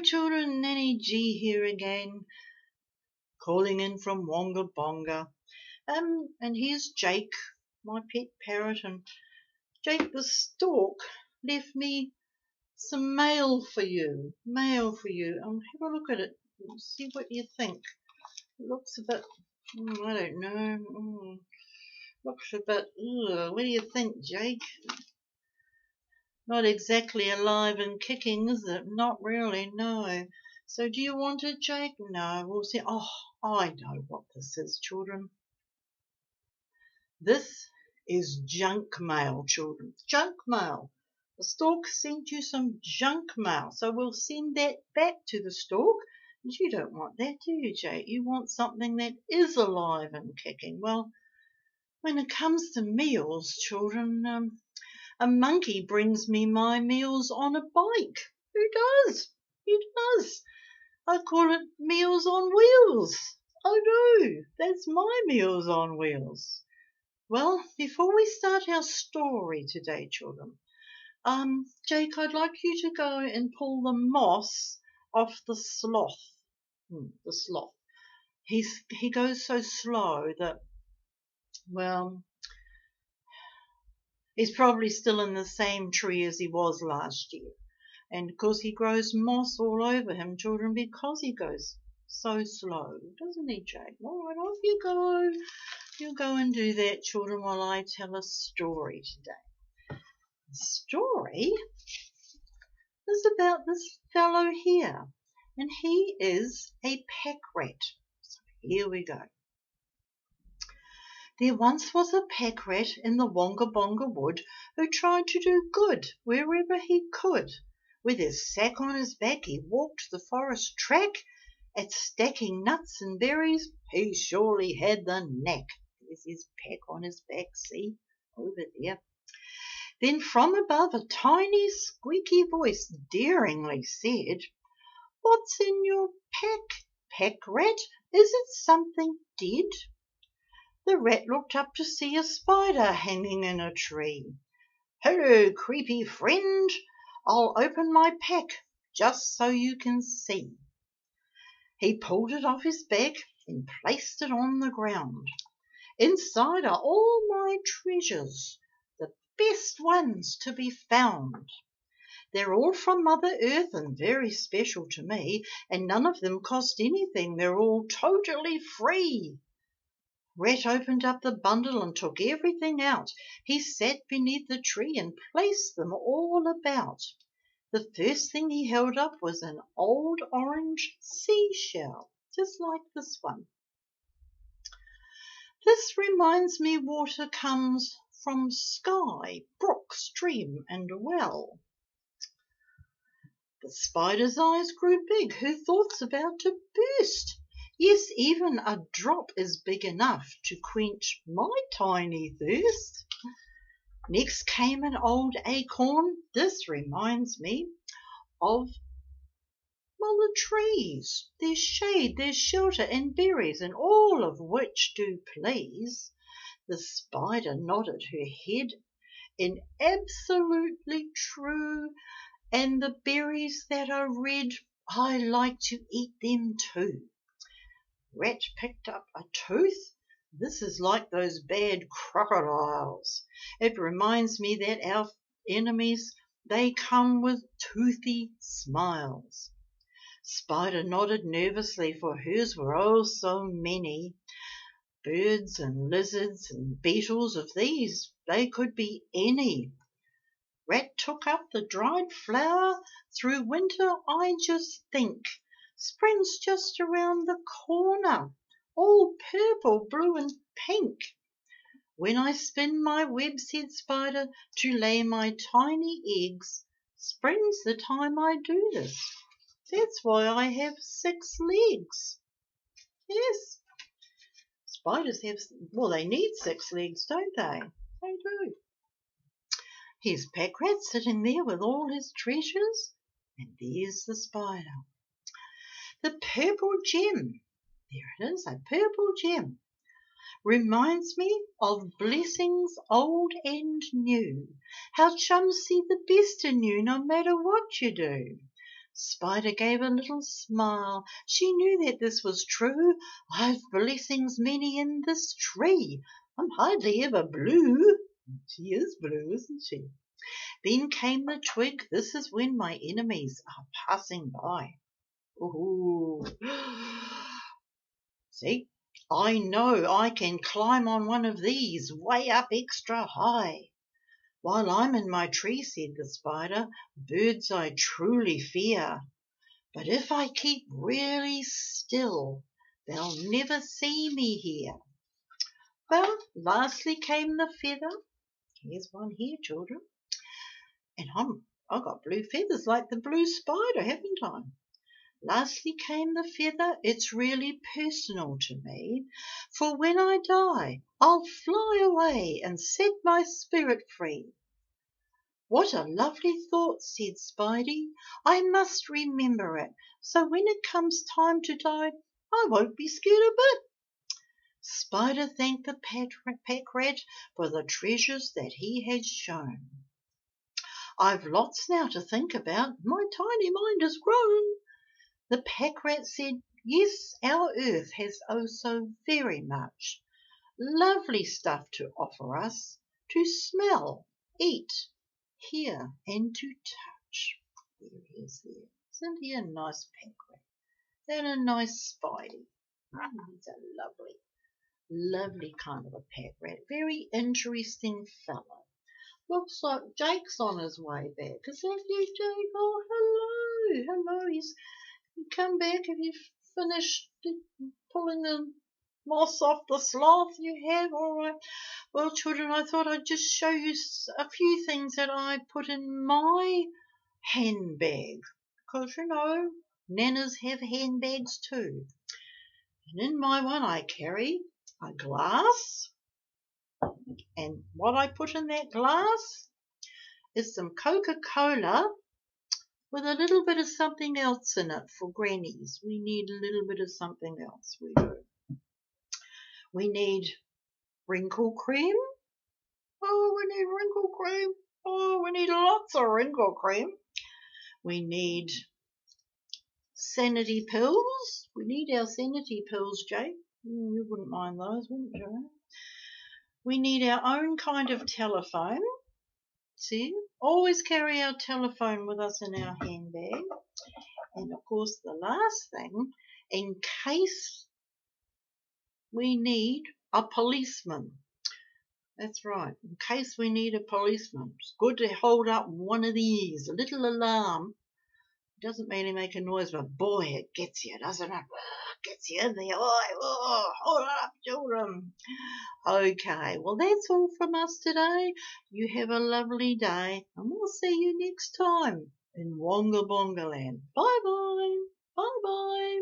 children, Nanny G here again, calling in from Wonga Bonga. And here's Jake, my pet parrot, and Jake the stork left me some mail for you. Have a look at it. See what you think. It looks a bit, I don't know. Looks a bit, what do you think, Jake? Not exactly alive and kicking, is it? Not really, no. So do you want it, Jake? No, we'll see. Oh, I know what this is, children. This is junk mail, children. Junk mail. The stork sent you some junk mail, so we'll send that back to the stork. You don't want that, do you, Jake? You want something that is alive and kicking. Well, when it comes to meals, children, a monkey brings me my meals on a bike. Who does? He does. I call it Meals on Wheels. I do. That's my Meals on Wheels. Well, before we start our story today, children, Jake, I'd like you to go and pull the moss off the sloth. The sloth. He goes so slow that, well, he's probably still in the same tree as he was last year. And of course he grows moss all over him, children, because he goes so slow, doesn't he, Jake? All right, off you go. You go and do that, children, while I tell a story today. The story is about this fellow here, and he is a packrat. So here we go. There once was a packrat in the Wonga Bonga wood who tried to do good wherever he could. With his sack on his back, he walked the forest track. At stacking nuts and berries, he surely had the knack. There's his pack on his back, see, over there. Then from above a tiny squeaky voice daringly said, "What's in your packrat? Is it something dead?" The rat looked up to see a spider hanging in a tree. "Hello, creepy friend. I'll open my pack just so you can see." He pulled it off his back and placed it on the ground. "Inside are all my treasures, the best ones to be found. They're all from Mother Earth and very special to me, and none of them cost anything. They're all totally free." Rat opened up the bundle and took everything out. He sat beneath the tree and placed them all about. The first thing he held up was an old orange seashell, just like this one. "This reminds me water comes from sky, brook, stream, and well." The spider's eyes grew big. Her thought's about to burst. "Yes, even a drop is big enough to quench my tiny thirst." Next came an old acorn. "This reminds me of, well, the trees. There's shade, there's shelter, and berries, and all of which do please." The spider nodded her head in absolutely true. "And the berries that are red, I like to eat them too." Rat picked up a tooth. "This is like those bad crocodiles. It reminds me that our enemies, they come with toothy smiles." Spider nodded nervously, for hers were oh so many. Birds and lizards and beetles, of these they could be any. Rat took up the dried flower. "Through winter I just think. Spring's just around the corner, all purple, blue and pink. When I spin my web," said Spider, "to lay my tiny eggs, spring's the time I do this. That's why I have 6 legs." Yes, spiders have, well, they need 6 legs, don't they? They do. Here's Packrat sitting there with all his treasures, and there's the spider. The purple gem, there it is, a purple gem, reminds me of blessings old and new. How chums see the best in you no matter what you do. Spider gave a little smile. She knew that this was true. I've blessings many in this tree. I'm hardly ever blue. She is blue, isn't she? Then came the twig. This is when my enemies are passing by. Ooh. See, I know I can climb on one of these way up extra high. While I'm in my tree, said the spider, birds I truly fear. But if I keep really still, they'll never see me here. Well, lastly came the feather. Here's one here, children. And I've got blue feathers like the blue spider, haven't I? Lastly came the feather. It's really personal to me. For when I die, I'll fly away and set my spirit free. What a lovely thought, said Spidey. I must remember it, so when it comes time to die, I won't be scared a bit. Spider thanked the Packrat for the treasures that he had shown. I've lots now to think about. My tiny mind has grown. The Packrat said, yes, our earth has oh so very much lovely stuff to offer us, to smell, eat, hear, and to touch. There he is there. Isn't he a nice Packrat? And a nice Spidey. He's a lovely kind of a Packrat. Very interesting fellow. Looks like Jake's on his way back. Is that you, Jake? Oh, hello. He's come back. Have you finished pulling the moss off the sloth you have? All right. Well, children, I thought I'd just show you a few things that I put in my handbag. Because, nanas have handbags too. And in my one I carry a glass. And what I put in that glass is some Coca-Cola with a little bit of something else in it for grannies. We need a little bit of something else. We do. We need wrinkle cream. Oh, we need wrinkle cream. Oh, we need lots of wrinkle cream. We need sanity pills. We need our sanity pills, Jake. You wouldn't mind those, wouldn't you? We need our own kind of telephone. See, always carry our telephone with us in our handbag. And of course, the last thing, in case we need a policeman. That's right, in case we need a policeman. It's good to hold up one of these, a little alarm. It doesn't really make a noise, but boy, it gets you, doesn't it? Gets you in the eye. Oh, hold up, children. Okay, well, that's all from us today. You have a lovely day, and we'll see you next time in Wonga Bonga Land. Bye-bye. Bye-bye.